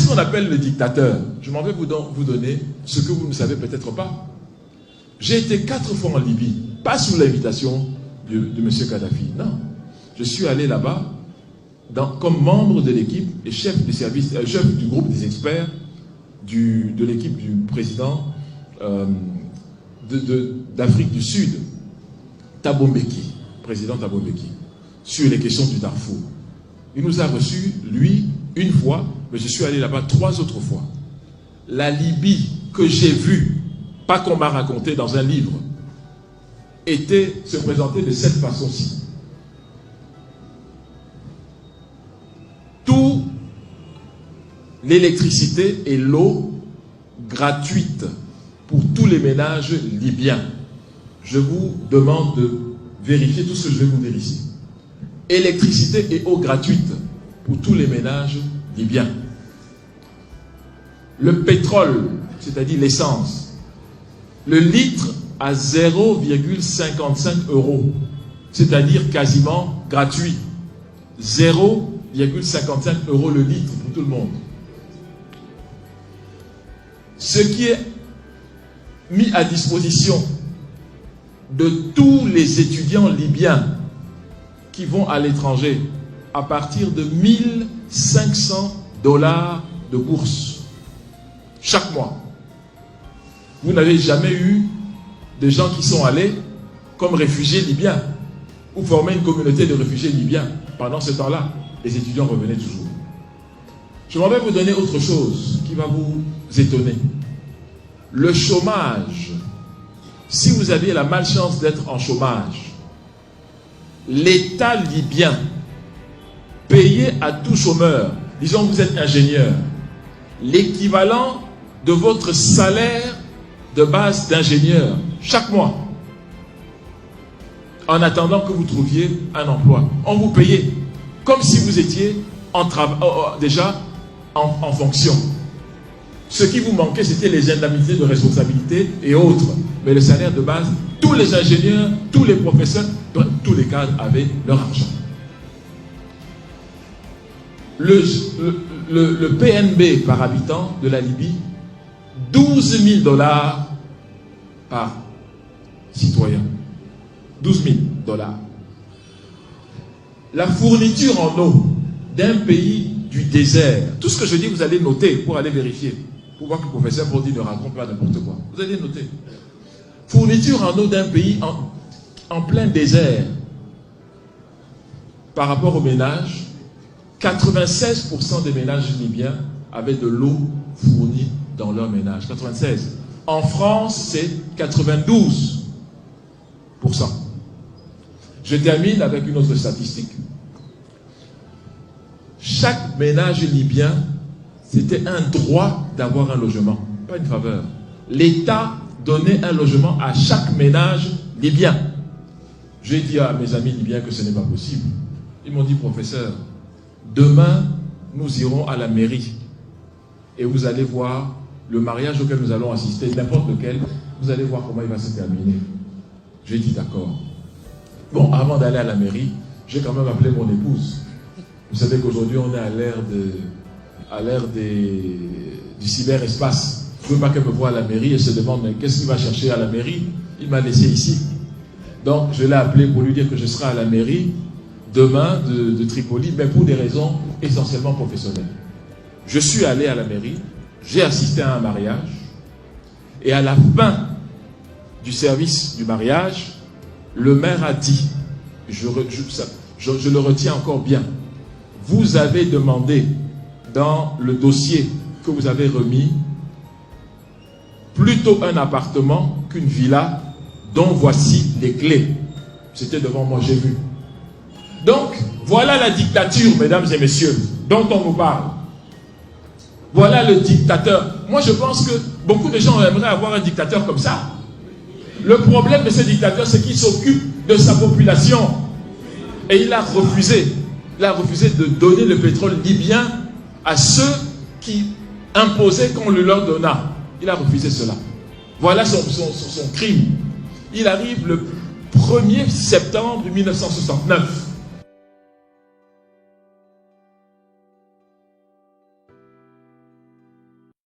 Qu'est-ce qu'on appelle le dictateur? Je m'en vais vous donner ce que vous ne savez peut-être pas. J'ai été 4 fois en Libye, pas sous l'invitation de M. Kadhafi, non. Je suis allé là-bas comme membre de l'équipe et chef du service, chef du groupe des experts de l'équipe du président d'Afrique du Sud, Thabo Mbeki, président Thabo Mbeki, sur les questions du Darfour. Il nous a reçus, lui, une fois, mais je suis allé là-bas 3 autres fois. La Libye que j'ai vue, pas qu'on m'a raconté dans un livre, se présentait de cette façon-ci. Tout l'électricité et l'eau gratuite pour tous les ménages libyens. Je vous demande de vérifier tout ce que je vais vous dire ici. Électricité et eau gratuite pour tous les ménages libyens. Le pétrole, c'est-à-dire l'essence, le litre à 0,55 €, c'est-à-dire quasiment gratuit. 0,55 € le litre pour tout le monde. Ce qui est mis à disposition de tous les étudiants libyens qui vont à l'étranger à partir de 1 500 $ de bourse chaque mois. Vous n'avez jamais eu des gens qui sont allés comme réfugiés libyens ou former une communauté de réfugiés libyens. Pendant ce temps-là, les étudiants revenaient toujours. Je m'en vais vous donner autre chose qui va vous étonner. Le chômage. Si vous aviez la malchance d'être en chômage, l'État libyen payait à tout chômeur, disons que vous êtes ingénieur, l'équivalent de votre salaire de base d'ingénieur chaque mois, en attendant que vous trouviez un emploi. On vous payait comme si vous étiez déjà en fonction. Ce qui vous manquait, c'était les indemnités de responsabilité et autres. Mais le salaire de base, tous les ingénieurs, tous les professeurs, tous les cadres avaient leur argent. Le PNB par habitant de la Libye, 12 000 $ par citoyen. 12 000 $. La fourniture en eau d'un pays du désert. Tout ce que je dis, vous allez noter pour aller vérifier. Pour voir que le professeur Bondi ne raconte pas n'importe quoi. Vous allez noter. Fourniture en eau d'un pays en plein désert. Par rapport aux ménages, 96% des ménages libyens avaient de l'eau fournie dans leur ménage. 96. En France, c'est 92%. Je termine avec une autre statistique. Chaque ménage libyen, c'était un droit d'avoir un logement, pas une faveur. L'État donnait un logement à chaque ménage libyen. J'ai dit à mes amis libyens que ce n'est pas possible. Ils m'ont dit, professeur, demain, nous irons à la mairie et vous allez voir le mariage auquel nous allons assister, n'importe lequel, vous allez voir comment il va se terminer. J'ai dit d'accord. Bon, avant d'aller à la mairie, j'ai quand même appelé mon épouse. Vous savez qu'aujourd'hui, on est à l'ère du cyberespace. Je ne veux pas qu'elle me voie à la mairie et se demande, mais qu'est-ce qu'il va chercher à la mairie? Il m'a laissé ici. Donc, je l'ai appelé pour lui dire que je serai à la mairie demain de Tripoli, mais pour des raisons essentiellement professionnelles. Je suis allé à la mairie, j'ai assisté à un mariage, et à la fin du service du mariage, le maire a dit, je le retiens encore bien, vous avez demandé dans le dossier que vous avez remis plutôt un appartement qu'une villa dont voici les clés. C'était devant moi, j'ai vu. Donc, voilà la dictature, mesdames et messieurs, dont on nous parle. Voilà le dictateur. Moi, je pense que beaucoup de gens aimeraient avoir un dictateur comme ça. Le problème de ce dictateur, c'est qu'il s'occupe de sa population. Et il a refusé. Il a refusé de donner le pétrole libyen à ceux qui imposaient qu'on le leur donnât. Il a refusé cela. Voilà son crime. Il arrive le 1er septembre 1969.